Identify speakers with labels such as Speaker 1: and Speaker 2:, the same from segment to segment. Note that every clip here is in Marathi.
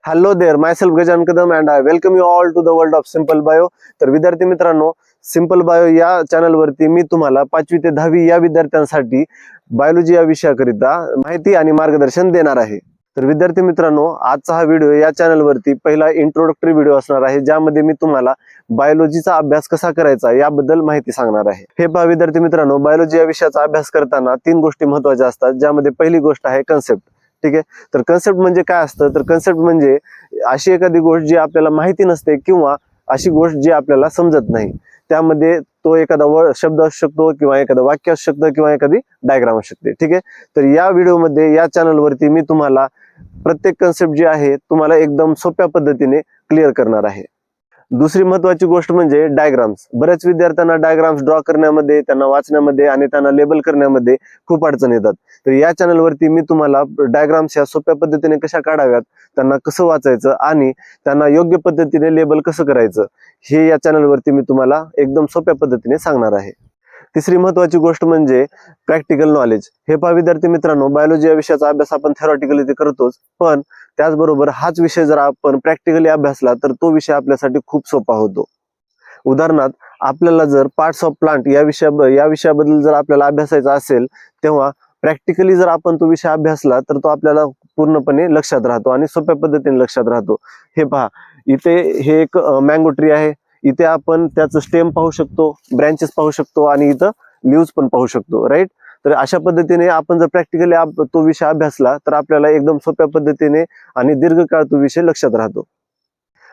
Speaker 1: Hello there, myself Gajanan Kadam and I welcome you all to the world of simple bio. तर विद्यार्थी मित्रांनो, सिंपल बायो या चॅनलवरती मी तुम्हाला 5वी ते 10वी या विद्यार्थ्यांसाठी बायोलॉजी या विषयाकरिता माहिती आणि मार्गदर्शन देणार आहे. तर विद्यार्थी मित्रांनो, आजचा हा व्हिडिओ या चॅनलवरती पहिला इंट्रोडक्टरी व्हिडिओ असणार आहे, ज्यामध्ये मी तुम्हाला बायोलॉजीचा अभ्यास कसा करायचा याबद्दल माहिती सांगणार आहे. हे पहा विद्यार्थी मित्रांनो, बायोलॉजी या विषयाचा अभ्यास करताना 3 गोष्टी महत्त्वाच्या असतात, ज्यामध्ये पहिली गोष्ट आहे कन्सेप्ट. ठीक आहे, तर कन्सेप्ट म्हणजे काय असतं? तर कन्सेप्ट म्हणजे अशी एखादी गोष्ट जी आपल्याला माहिती नसते किंवा अशी गोष्ट जी आपल्याला समजत नाही. त्यामध्ये तो एखादा शब्द असू शकतो किंवा एखादं वाक्य असू शकतं किंवा एखादी डायग्राम असू शकते. ठीक आहे, तर या व्हिडिओमध्ये या चॅनलवरती मी तुम्हाला प्रत्येक कन्सेप्ट जी आहे तुम्हाला एकदम सोप्या पद्धतीने क्लिअर करणार आहे. दुसरी महत्वाची गोष्ट म्हणजे डायग्राम्स. बऱ्याच विद्यार्थ्यांना डायग्राम्स ड्रॉ करण्यामध्ये, त्यांना वाचण्यामध्ये आणि त्यांना लेबल करण्यामध्ये खूप अडचण येतात. तर या चॅनलवरती मी तुम्हाला डायग्राम्स या सोप्या पद्धतीने कशा काढाव्यात, त्यांना कसं वाचायचं आणि त्यांना योग्य पद्धतीने लेबल कसं करायचं, हे या चॅनलवरती मी तुम्हाला एकदम सोप्या पद्धतीने सांगणार आहे. तिसरी महत्वाची गोष्ट म्हणजे प्रॅक्टिकल नॉलेज. हे पहा विद्यार्थी मित्रांनो, बायोलॉजी या विषयाचा अभ्यास आपण थेरॉटिकली ते करतोच, पण त्याचबरोबर हाच विषय जर आपण प्रॅक्टिकली अभ्यासला तर तो विषय आपल्यासाठी खूप सोपा होतो. उदाहरणार्थ, आपल्याला जर पार्ट्स ऑफ प्लांट या विषयाबद्दल जर आपल्याला अभ्यासायचा असेल, तेव्हा प्रॅक्टिकली जर आपण तो विषय अभ्यासला तर तो आपल्याला पूर्णपणे लक्षात राहतो आणि सोप्या पद्धतीने लक्षात राहतो. हे पहा, इथे हे एक मँगो ट्री आहे. इथे आपण त्याचं स्टेम पाहू शकतो, ब्रँचेस पाहू शकतो आणि इथं लीव्स पण पाहू शकतो, राईट. तर अशा पद्धतीने आपण जर प्रॅक्टिकली तो विषय अभ्यासला तर आपल्याला एकदम सोप्या पद्धतीने आणि दीर्घकाळ तो विषय लक्षात राहतो.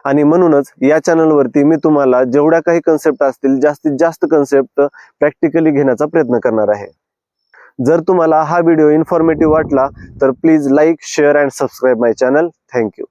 Speaker 1: आणि म्हणूनच या चॅनलवरती मी तुम्हाला जेवढ्या काही कन्सेप्ट असतील, जास्तीत जास्त कन्सेप्ट प्रॅक्टिकली घेण्याचा प्रयत्न करणार आहे. जर तुम्हाला हा व्हिडिओ इन्फॉर्मेटिव्ह वाटला तर please like, share and subscribe my channel. Thank you.